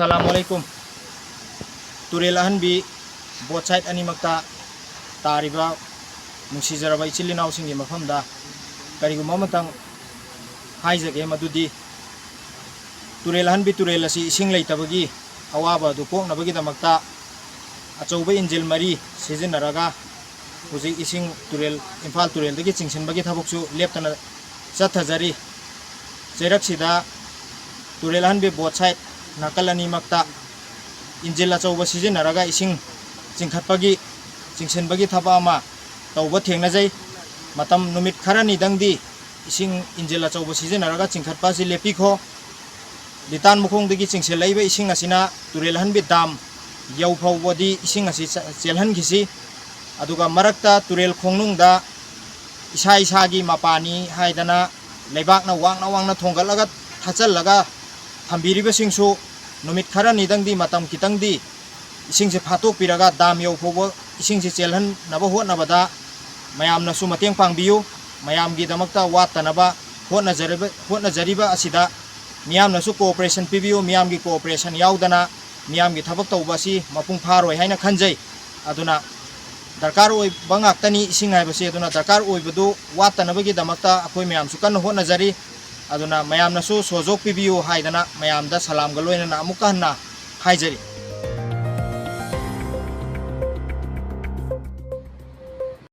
Assalamualaikum. Turel ahanbi both side animakta tariba nungsijarabai chilinaw singi mafamda kariguma matang haijage madudi turel ahanbi turel asi ising leitabagi awaba du koknabagi damakta achouba injil mari sizinaraga huji ising turel Imphal turel dagi chingsinbagi thaboksu leptana chathajari cheraksida turel ahanbi both side nakalani makta injil achouba sizinaraga ising chingkhatpagi chingsinbagi thaba ama tauba thengnajai matam numit kharani dangdi ising injil achouba sizinaraga chingkhatpa si lepikho litan mukhongdagi chingselaiba ising asina turel hanbi dam yaufawbodi ising asi chelhan khisi aduga marakta turel khongnungda isa isagi mapani haidana leibakna wangna thonggalaga thachallaga thambiriba singsu numit kharani dangdi matam kitangdi ising se phatok piraga dam yaufawbo ising se chelhan naba hotnabada mayamna su mateng pangbiyu mayamgi damakta wattanaba hotnajariba asida miyamna su cooperation pibiyu miyamgi cooperation yaudana miyamgi thabak tawba si mapung pharoi haina khanjai aduna darkar oi bangaktani ising haibasi aduna darkar oi badu wattanabagi damakta akoi miyam su kan hotnajari aduna mayamna su sojok pibiyu haidana mayamda salam galoina na amuka hanna haijari